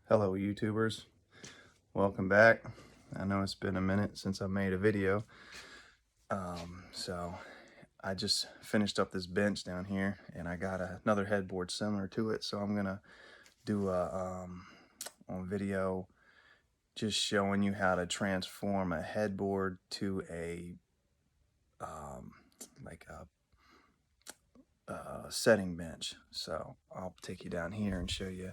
Hello YouTubers, welcome back. I know it's been a minute since I made a video. So I just finished up this bench down here and I got another headboard similar to it. So I'm gonna do a video just showing you how to transform a headboard to a like a setting bench. So I'll take you down here and show you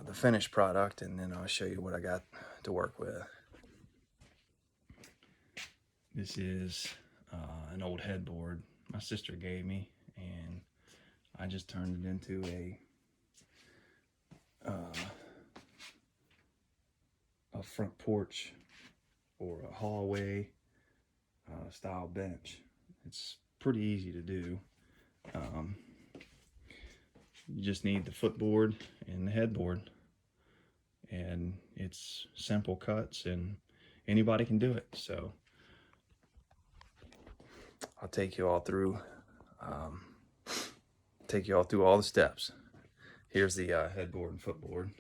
the finished product, and then I'll show you what I got to work with. This is an old headboard my sister gave me, and I just turned it into a front porch or a hallway style bench. It's pretty easy to do. You just need the footboard and the headboard, and it's simple cuts and anybody can do it. So I'll take you all through all the steps. Here's the headboard and footboard.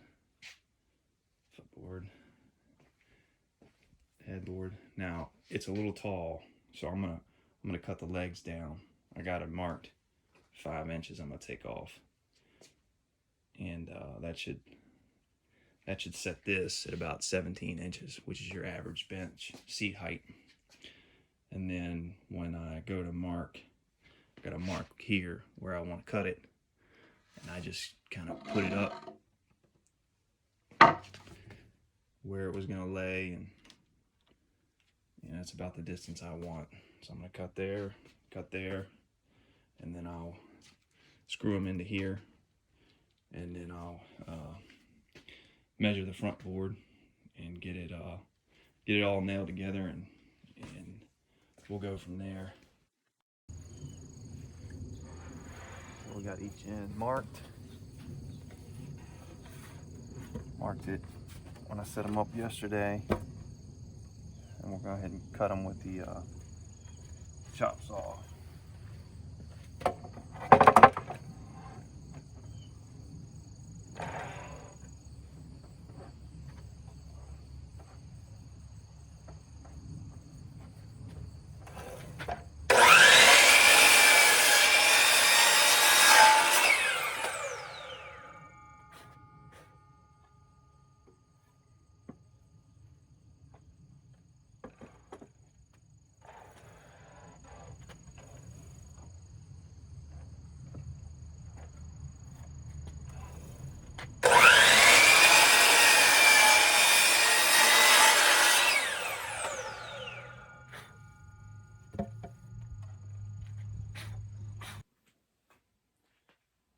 Headboard. Now it's a little tall, so I'm gonna cut the legs down. I got it marked 5 inches. I'm gonna take off, and that should set this at about 17 inches, which is your average bench seat height. And then when I go to mark, I got to mark here where I want to cut it, and I just kind of put it up where it was going to lay, and that's about the distance I want. So I'm going to cut there, and then I'll screw them into here, and then I'll measure the front board and get it all nailed together, and we'll go from there. So we got each end marked it when I set them up yesterday, and we'll go ahead and cut them with the chop saw.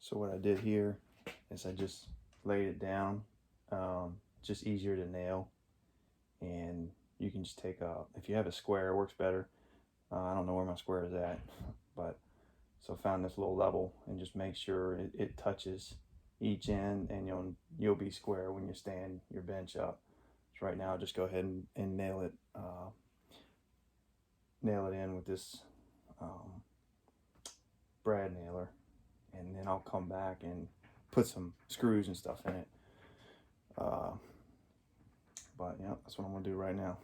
So what I did here is I just laid it down, just easier to nail, and you can just take if you have a square, it works better. I don't know where my square is at, but so I found this little level, and just make sure it touches each end, and you'll be square when you stand your bench up. So right now, just go ahead and nail it in with this brad nailer, and then I'll come back and put some screws and stuff in it. But yeah, that's what I'm gonna do right now.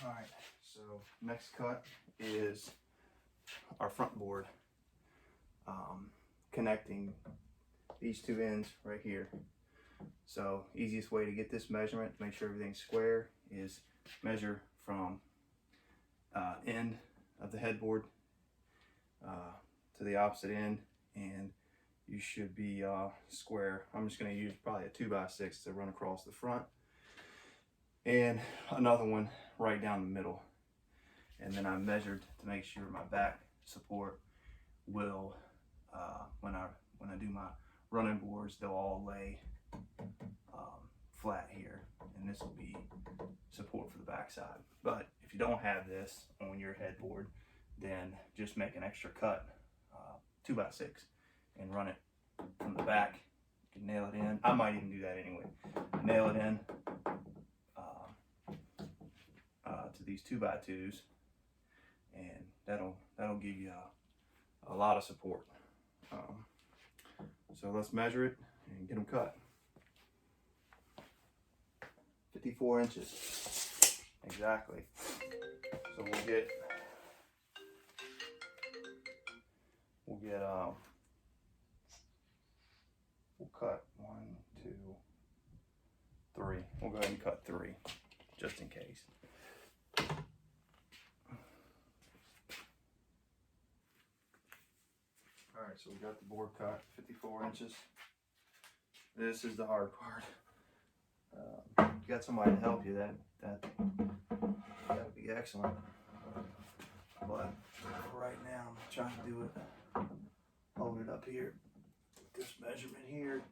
Alright, so next cut is our front board, connecting these two ends right here. So easiest way to get this measurement, make sure everything's square, is measure from end of the headboard to the opposite end, and you should be square. I'm just going to use probably a 2x6 to run across the front, and another one right down the middle. And then I measured to make sure my back support will, when I do my running boards, they'll all lay flat here, and this will be support for the backside. But if you don't have this on your headboard, then just make an extra cut, 2x6, and run it from the back. You can nail it in. I might even do that anyway. Nail it in to these 2x2s, and that'll give you a lot of support. So let's measure it and get them cut. 54 inches exactly. So we'll cut 1, 2, 3. We'll go ahead and cut 3 just in case. All right, so we got the board cut, 54 inches. This is the hard part. If you got somebody to help you, that would be excellent. But right now, I'm trying to do it. Hold it up here. This measurement here.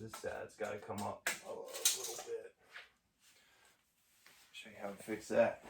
This side's got to come up a little bit. Show you how to fix that.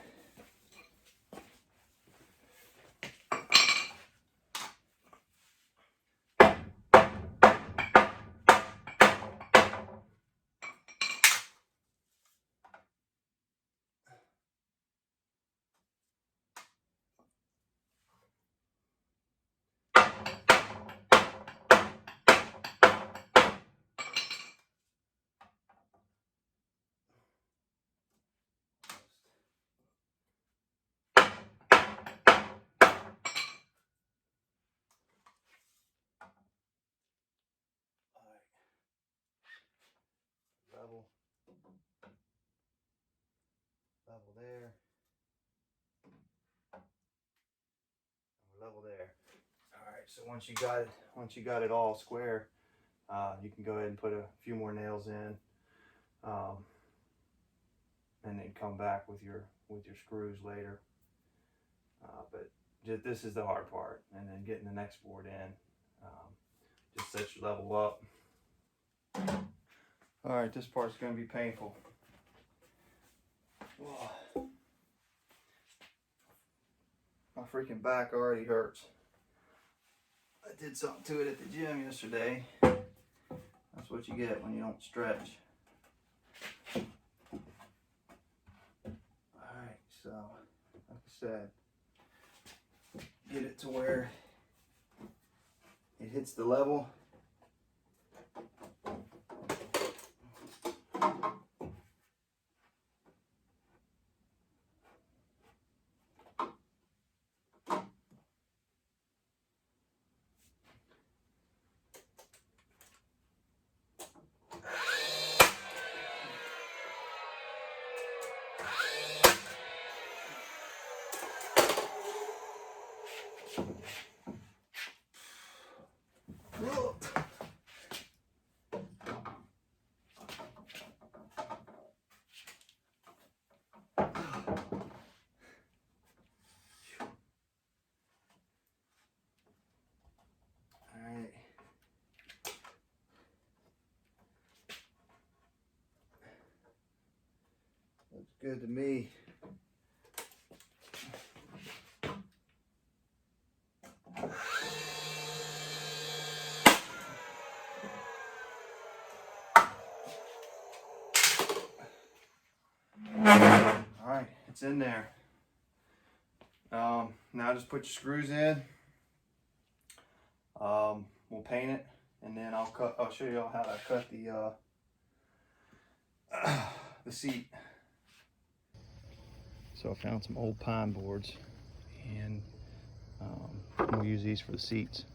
Level there, and level there. All right, so once you got it all square, you can go ahead and put a few more nails in, and then come back with your screws later. But this is the hard part, and then getting the next board in, just sets your level up. All right, this part's going to be painful. Whoa. My freaking back already hurts. I did something to it at the gym yesterday. That's That's what you get when you don't stretch. Alright, so like I said, get it to where it hits the level. Alright. Looks good to me. Alright, it's in there. Now just put your screws in. We'll paint it, and then I'll show you all how to cut the seat. So I found some old pine boards, and we'll use these for the seats.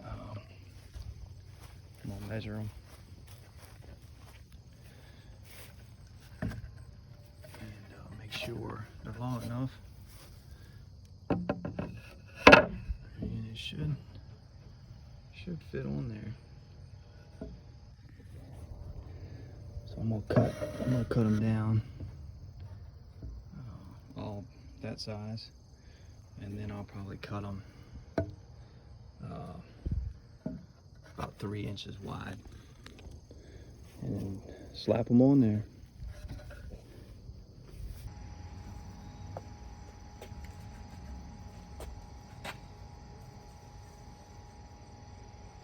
I'm gonna measure them. And make sure they're long enough. And it should fit on there. So I'm gonna cut them down all that size, and then I'll probably cut them about 3 inches wide, and then slap them on there.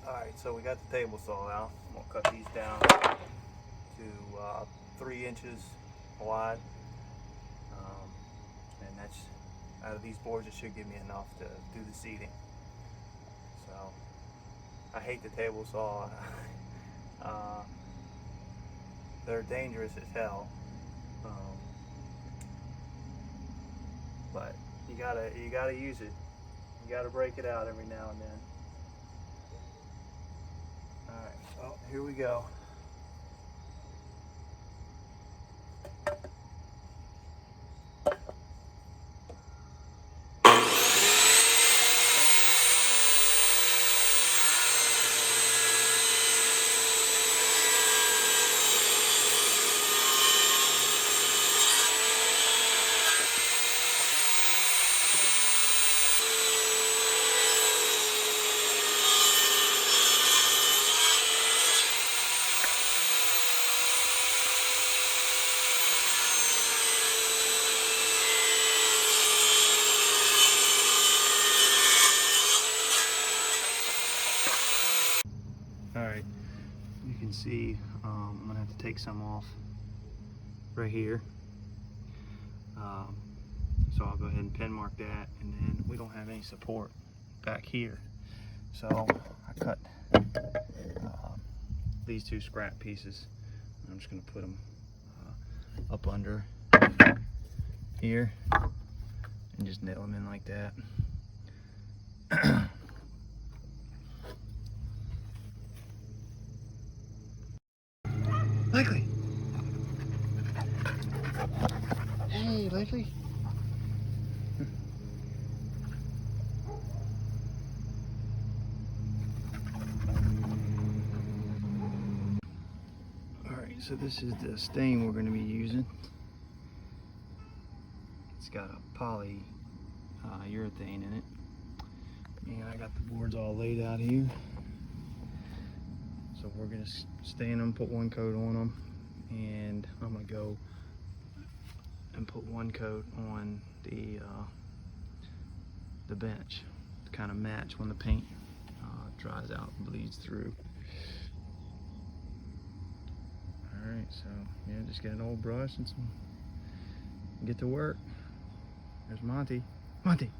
Alright, so we got the table saw out. I'm going to cut these down to 3 inches wide. And that's, out of these boards, it should give me enough to do the seating. So, I hate the table saw. They're dangerous as hell. But you gotta use it. You gotta break it out every now and then. Alright, so here we go. Alright, you can see I'm going to have to take some off right here. So I'll go ahead and pin mark that, and then we don't have any support back here. So I cut these 2 scrap pieces. I'm just going to put them up under here and just nail them in like that. Likely. Hey, Likely. Alright, so this is the stain we're going to be using. It's got a poly urethane in it. And I got the boards all laid out here. So we're going to stain them, put 1 coat on them, and I'm going to go and put 1 coat on the bench to kind of match when the paint dries out and bleeds through. Alright, so yeah, just get an old brush and get to work. There's Monty. Monty!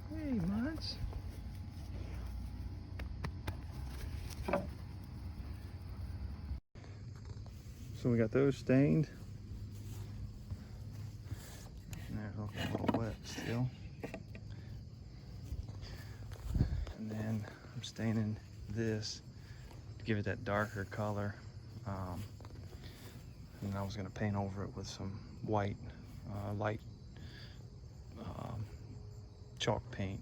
Hey, Mons. So we got those stained. And they're looking a little wet still. And then I'm staining this to give it that darker color. And I was going to paint over it with some white, light chalk paint.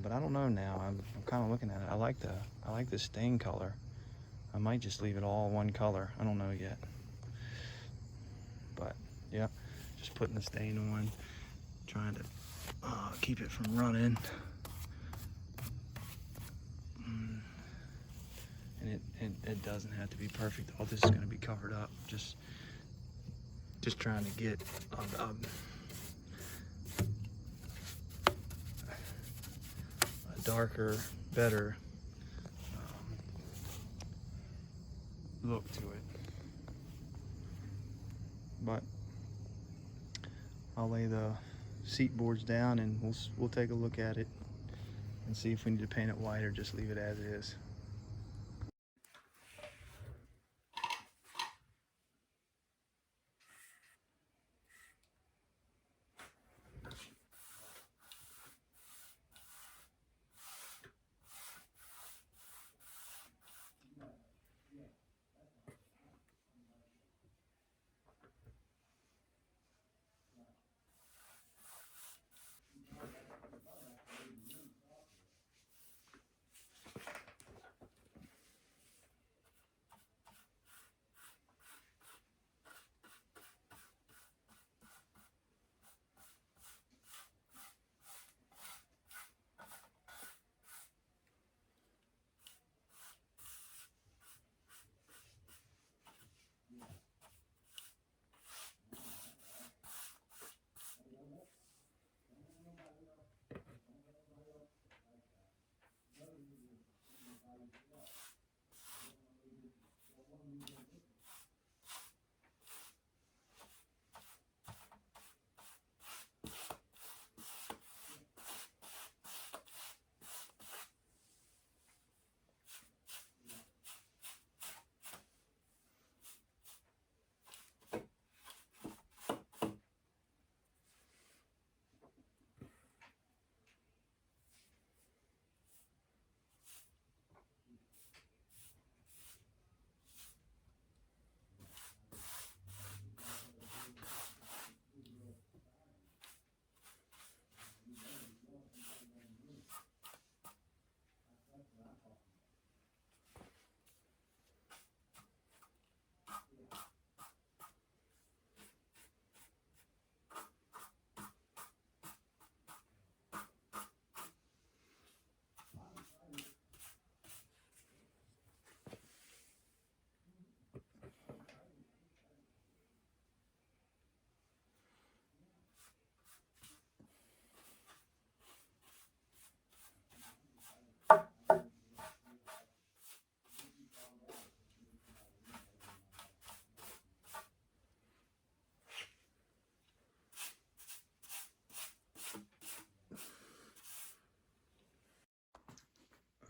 But I don't know now. I'm kind of looking at it. I like the stain color. I might just leave it all one color. I don't know yet. But yeah, just putting the stain on, trying to keep it from running. And it doesn't have to be perfect. All this is going to be covered up. Just trying to get a darker, better look to it. But I'll lay the seat boards down and we'll take a look at it and see if we need to paint it white or just leave it as is.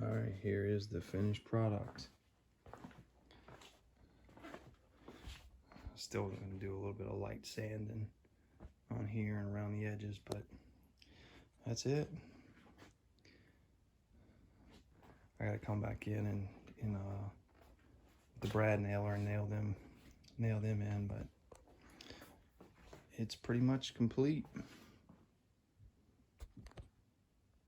All right, here is the finished product. Still going to do a little bit of light sanding on here and around the edges, but that's it. I got to come back in and the brad nailer and nail them in, but it's pretty much complete.